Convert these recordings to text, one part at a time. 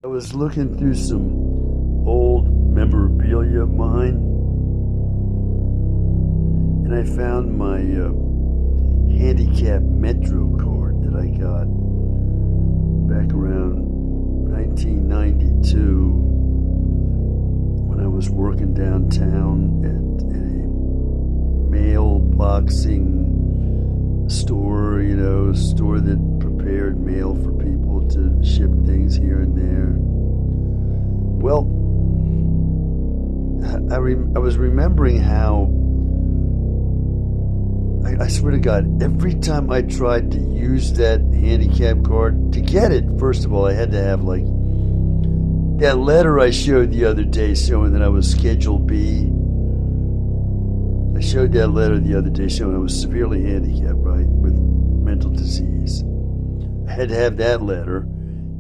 I was looking through some old memorabilia of mine, and I found my handicap Metro card that I got back around 1992 when I was working downtown at a mailboxing store that prepared mail for people to ship things here and there. Well, I was remembering how I swear to God, every time I tried to use that handicap card, to get it, first of all, I had to have like that letter I showed the other day showing that I was Schedule B. I showed that letter the other day showing I was severely handicapped, right, with mental disease. I had to have that letter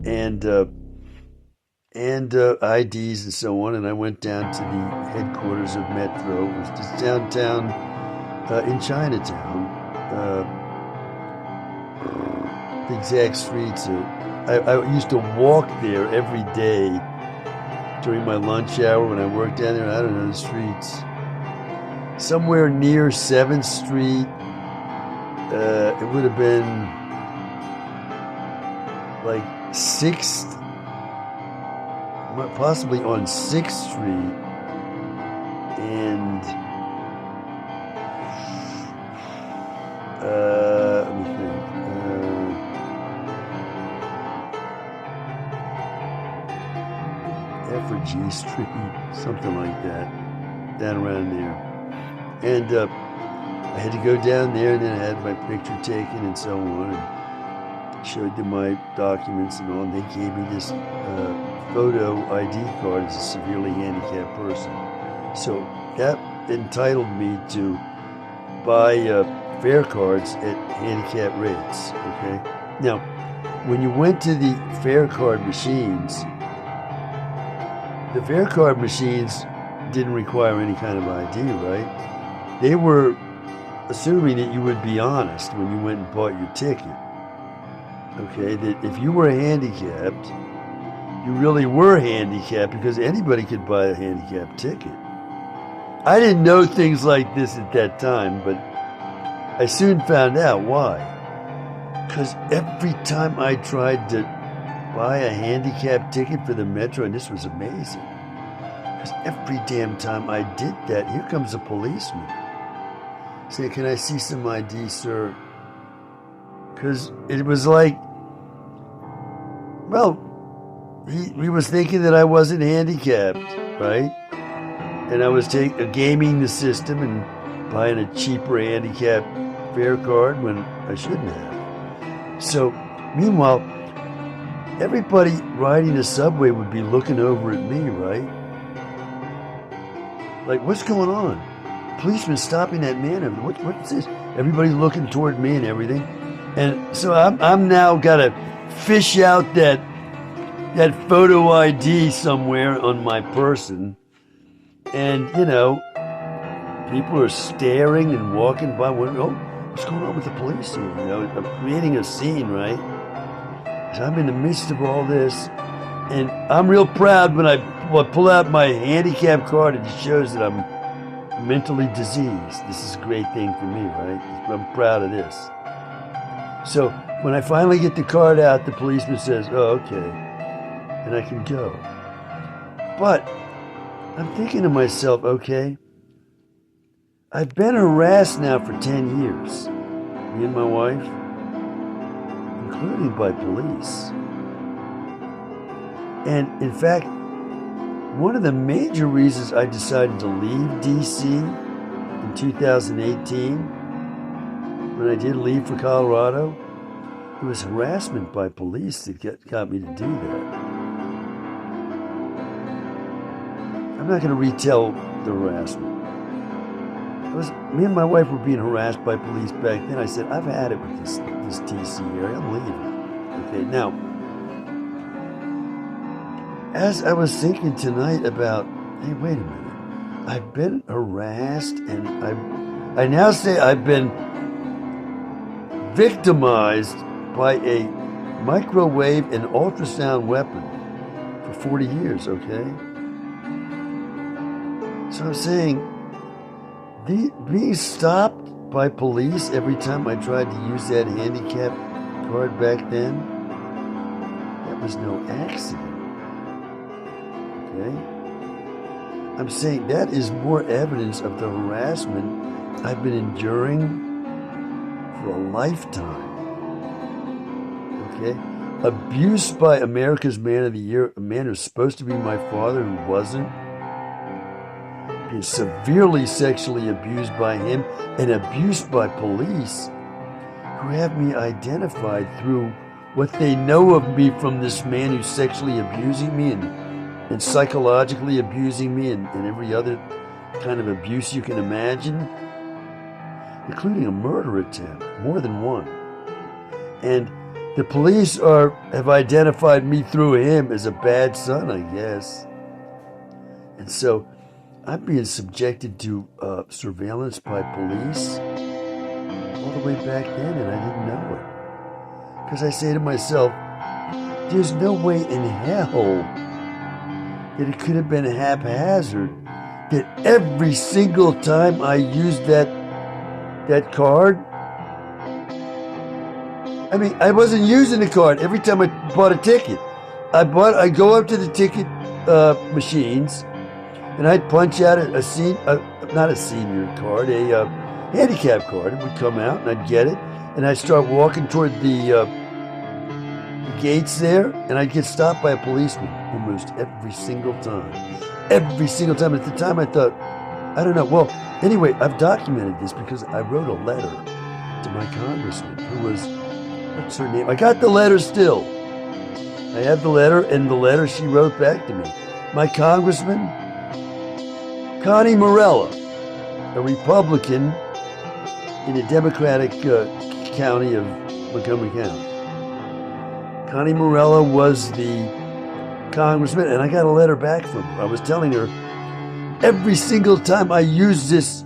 and IDs and so on, and I went down to the headquarters of Metro. It was just downtown in Chinatown. The exact streets. I used to walk there every day during my lunch hour when I worked down there. I don't know the streets. Somewhere near 7th Street. It would have been like 6th, possibly on 6th Street, and let me think. F or G Street, something like that, down around there. And I had to go down there, and then I had my picture taken and so on, and showed them my documents and all, and they gave me this photo ID card as a severely handicapped person. So that entitled me to buy fare cards at handicap rates, okay? Now, when you went to the fare card machines, the fare card machines didn't require any kind of ID, right? They were assuming that you would be honest when you went and bought your ticket. Okay, that if you were handicapped, you really were handicapped because anybody could buy a handicapped ticket. I didn't know things like this at that time, but I soon found out why. Because every time I tried to buy a handicapped ticket for the Metro, and this was amazing, because every damn time I did that, here comes a policeman. Say, can I see some ID, sir? Because it was like, well, he was thinking that I wasn't handicapped, right? And I was gaming the system and buying a cheaper handicapped fare card when I shouldn't have. So, meanwhile, everybody riding the subway would be looking over at me, right? Like, what's going on? Policeman stopping that man. What's this? Everybody's looking toward me and everything. And so I'm now got to fish out that photo ID somewhere on my person. And, people are staring and walking by. Oh, what's going on with the police here? I'm creating a scene, right? So I'm in the midst of all this. And I'm real proud when I pull out my handicap card. It just shows that I'm mentally diseased. This is a great thing for me, right? I'm proud of this. So when I finally get the card out, the policeman says, oh, okay, and I can go. But I'm thinking to myself, okay, I've been harassed now for 10 years, me and my wife, including by police. And in fact, one of the major reasons I decided to leave DC in 2018, when I did leave for Colorado, it was harassment by police that got me to do that. I'm not going to retell the harassment. Me and my wife were being harassed by police back then. I said, I've had it with this DC area. I'm leaving. Okay, now, as I was thinking tonight about, hey, wait a minute. I've been harassed, and I now say I've been victimized by a microwave and ultrasound weapon for 40 years, okay? So I'm saying, being stopped by police every time I tried to use that handicap card back then, that was no accident, okay? I'm saying that is more evidence of the harassment I've been enduring for a lifetime, okay? Abuse by America's Man of the Year, a man who's supposed to be my father who wasn't. Being severely sexually abused by him and abused by police who have me identified through what they know of me from this man who's sexually abusing me and psychologically abusing me and every other kind of abuse you can imagine, including a murder attempt, more than one. And the police have identified me through him as a bad son, I guess. And so I'm being subjected to surveillance by police all the way back then, and I didn't know it. Because I say to myself, there's no way in hell that it could have been haphazard, that every single time I used that card, I mean, I wasn't using the card every time I bought a ticket. I go up to the ticket machines, and I'd punch out not a senior card, a handicap card. It would come out, and I'd get it, and I'd start walking toward the gates there, and I'd get stopped by a policeman almost every single time. Every single time. At the time, I thought, I don't know. Well, anyway, I've documented this because I wrote a letter to my congressman, who was, what's her name? I got the letter still. I have the letter, and the letter she wrote back to me. My congressman, Connie Morella, a Republican in the Democratic county of Montgomery County. Connie Morella was the congressman, and I got a letter back from her. I was telling her, every single time I use this,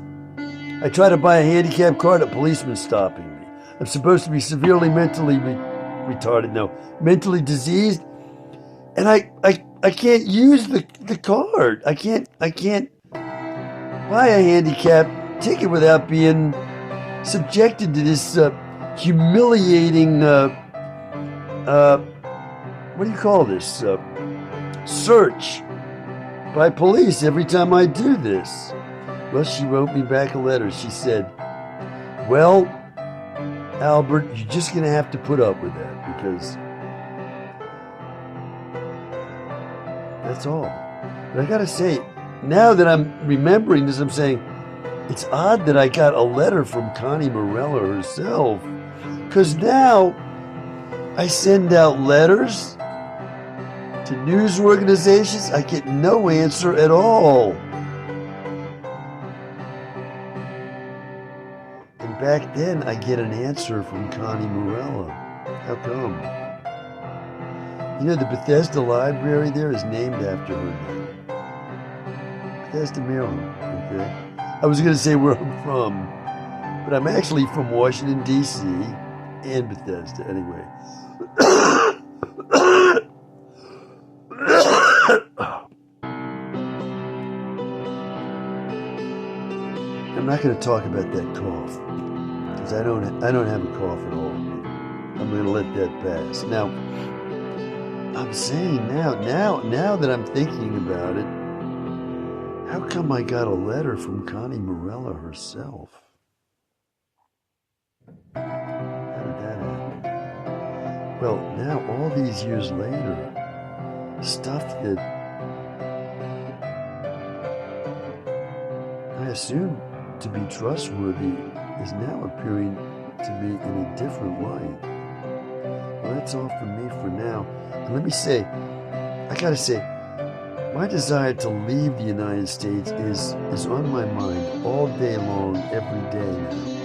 I try to buy a handicap card, a policeman's stopping me. I'm supposed to be severely mentally retarded, no, mentally diseased, and I can't use the card. I can't buy a handicap ticket without being subjected to this humiliating, what do you call this? Search by police every time I do this. Well, she wrote me back a letter. She said, well, Albert, you're just going to have to put up with that because that's all. But I got to say, now that I'm remembering this, I'm saying, it's odd that I got a letter from Connie Morella herself, because now I send out letters to news organizations. I get no answer at all. And back then, I get an answer from Connie Morella. How come? You know, the Bethesda Library there is named after her name. Bethesda, Maryland, okay? I was going to say where I'm from, but I'm actually from Washington, D.C. and Bethesda, anyway. I'm not going to talk about that cough, because I don't have a cough at all. I'm going to let that pass. Now, I'm saying now that I'm thinking about it, how come I got a letter from Connie Morella herself? How did that happen? Well, now all these years later, stuff that I assumed to be trustworthy is now appearing to me in a different light. Well, that's all from me for now. And let me say, I gotta say, my desire to leave the United States is on my mind all day long, every day now.